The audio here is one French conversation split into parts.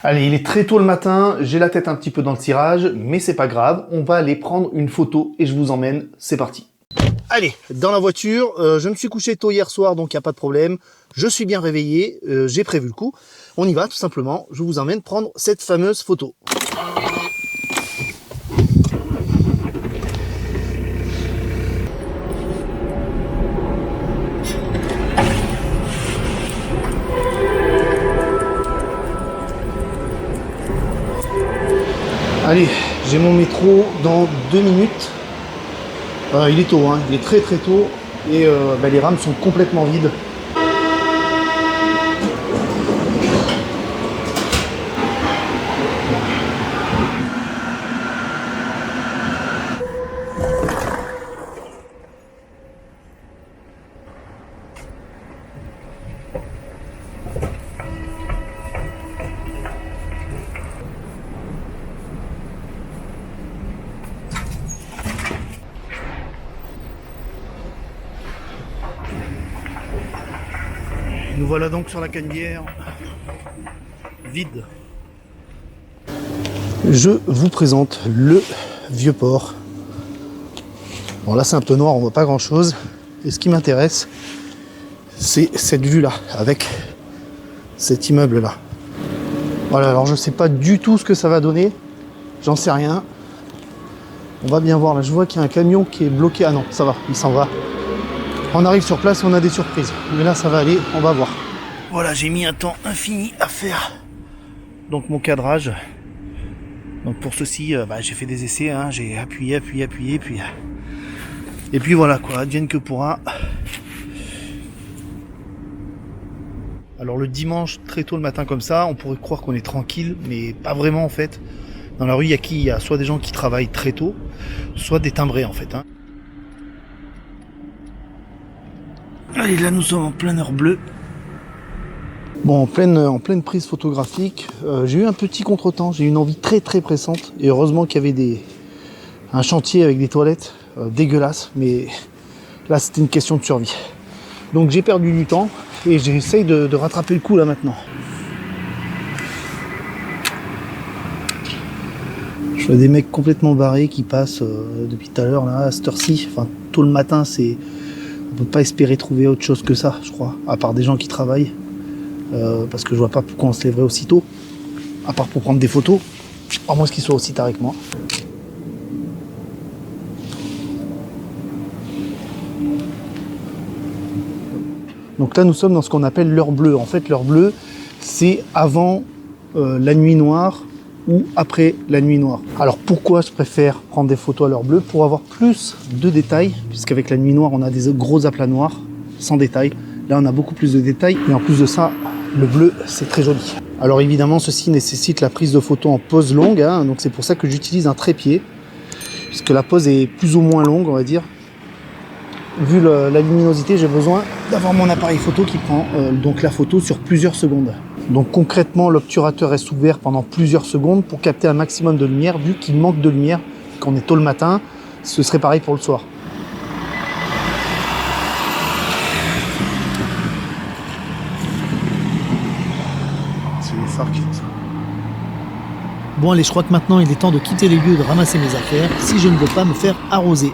Allez, il est très tôt le matin, j'ai la tête un petit peu dans le cirage, mais c'est pas grave, on va aller prendre une photo et je vous emmène, c'est parti. Allez, dans la voiture, je me suis couché tôt hier soir, donc il n'y a pas de problème, je suis bien réveillé, j'ai prévu le coup. On y va tout simplement, je vous emmène prendre cette fameuse photo. Allez, j'ai mon métro dans 2 minutes. Il est tôt, hein, il est très tôt et les rames sont complètement vides. Nous voilà donc sur la Canebière, vide. Je vous présente le Vieux-Port. Bon là c'est un peu noir, on voit pas grand chose. Et ce qui m'intéresse, c'est cette vue-là, avec cet immeuble-là. Voilà, alors je sais pas du tout ce que ça va donner, j'en sais rien. On va bien voir, là je vois qu'il y a un camion qui est bloqué. Ah non, ça va, il s'en va. On arrive sur place, on a des surprises. Mais là, ça va aller, on va voir. Voilà, j'ai mis un temps infini à faire donc mon cadrage. Donc pour ceci, j'ai fait des essais, hein, j'ai appuyé, puis... Et puis voilà, quoi, advienne que pourra. Alors le dimanche, très tôt le matin comme ça, on pourrait croire qu'on est tranquille, mais pas vraiment en fait. Dans la rue, il y a soit des gens qui travaillent très tôt, soit des timbrés en fait, hein. Allez, là nous sommes en pleine heure bleue. Bon, en pleine prise photographique, j'ai eu un petit contretemps, j'ai eu une envie très pressante. Et heureusement qu'il y avait un chantier avec des toilettes dégueulasses, mais là c'était une question de survie. Donc j'ai perdu du temps et j'essaye de rattraper le coup là maintenant. Je vois des mecs complètement barrés qui passent depuis tout à l'heure là, à cette heure-ci, enfin tôt le matin, on peut pas espérer trouver autre chose que ça, je crois, à part des gens qui travaillent, parce que je vois pas pourquoi on se lèverait aussitôt, à part pour prendre des photos, à moins qu'ils soient aussi tard avec moi. Donc là nous sommes dans ce qu'on appelle l'heure bleue. En fait l'heure bleue c'est avant la nuit noire ou après la nuit noire. Alors pourquoi je préfère prendre des photos à l'heure bleue? Pour avoir plus de détails, puisqu'avec la nuit noire on a des gros aplats noirs sans détails. Là on a beaucoup plus de détails et en plus de ça le bleu c'est très joli. Alors évidemment ceci nécessite la prise de photos en pose longue, hein, donc c'est pour ça que j'utilise un trépied, puisque la pose est plus ou moins longue on va dire. Vu la luminosité, j'ai besoin d'avoir mon appareil photo qui prend donc la photo sur plusieurs secondes. Donc concrètement, l'obturateur reste ouvert pendant plusieurs secondes pour capter un maximum de lumière, vu qu'il manque de lumière, qu'on est tôt le matin, ce serait pareil pour le soir. C'est les phares qui font ça. Bon allez, je crois que maintenant il est temps de quitter les lieux, de ramasser mes affaires, si je ne veux pas me faire arroser.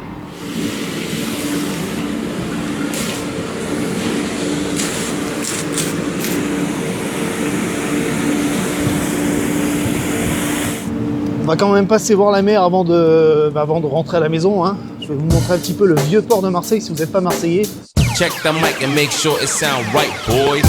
On va quand même passer voir la mer avant de rentrer à la maison, hein. Je vais vous montrer un petit peu le vieux port de Marseille si vous n'êtes pas marseillais. Check the mic and make sure it sound right, boys.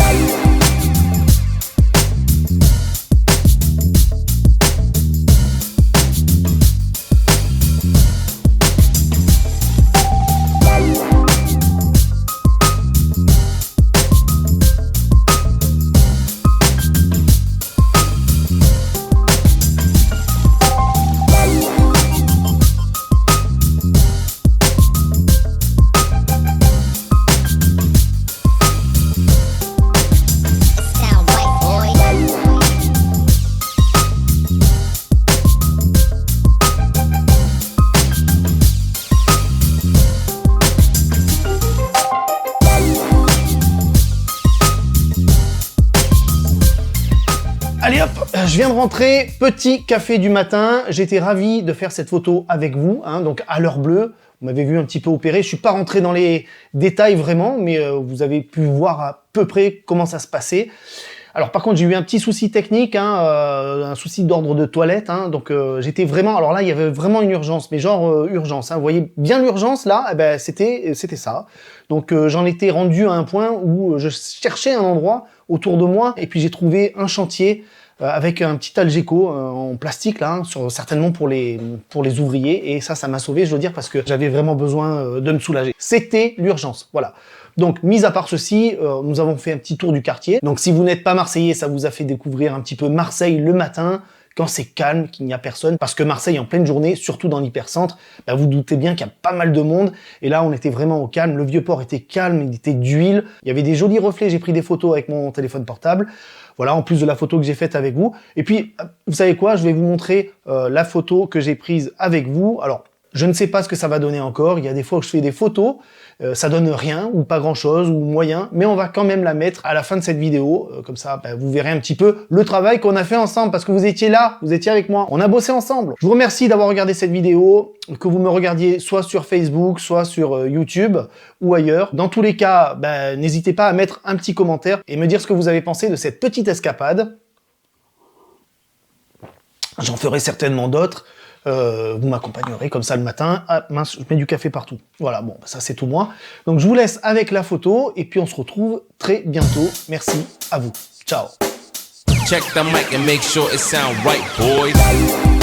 Je viens de rentrer, petit café du matin. J'étais ravi de faire cette photo avec vous, hein, donc à l'heure bleue. Vous m'avez vu un petit peu opérer. Je suis pas rentré dans les détails vraiment, mais vous avez pu voir à peu près comment ça se passait. Alors par contre, j'ai eu un petit souci technique, hein, un souci d'ordre de toilette. Hein, donc j'étais vraiment... Alors là, il y avait vraiment une urgence, mais genre urgence. Hein, vous voyez bien l'urgence là, eh ben, c'était ça. Donc j'en étais rendu à un point où je cherchais un endroit autour de moi, et puis j'ai trouvé un chantier avec un petit Algeco en plastique là, hein, certainement pour les ouvriers, et ça m'a sauvé, je dois dire, parce que j'avais vraiment besoin de me soulager. C'était l'urgence, voilà. Donc, mis à part ceci, nous avons fait un petit tour du quartier. Donc, si vous n'êtes pas Marseillais, ça vous a fait découvrir un petit peu Marseille le matin, quand c'est calme, qu'il n'y a personne. Parce que Marseille, en pleine journée, surtout dans l'hypercentre, bah, vous doutez bien qu'il y a pas mal de monde. Et là, on était vraiment au calme. Le Vieux-Port était calme, il était d'huile. Il y avait des jolis reflets. J'ai pris des photos avec mon téléphone portable. Voilà, en plus de la photo que j'ai faite avec vous. Et puis, vous savez quoi? Je vais vous montrer la photo que j'ai prise avec vous. Alors, je ne sais pas ce que ça va donner encore. Il y a des fois où je fais des photos, ça donne rien ou pas grand-chose ou moyen, mais on va quand même la mettre à la fin de cette vidéo. Comme ça, bah, vous verrez un petit peu le travail qu'on a fait ensemble, parce que vous étiez là, vous étiez avec moi. On a bossé ensemble. Je vous remercie d'avoir regardé cette vidéo, que vous me regardiez soit sur Facebook, soit sur YouTube ou ailleurs. Dans tous les cas, bah, n'hésitez pas à mettre un petit commentaire et me dire ce que vous avez pensé de cette petite escapade. J'en ferai certainement d'autres. Vous m'accompagnerez comme ça le matin. Ah mince, je mets du café partout. Voilà, bon, ça c'est tout moi. Donc je vous laisse avec la photo et puis on se retrouve très bientôt. Merci à vous. Ciao. Check the mic and make sure it sound right, boys.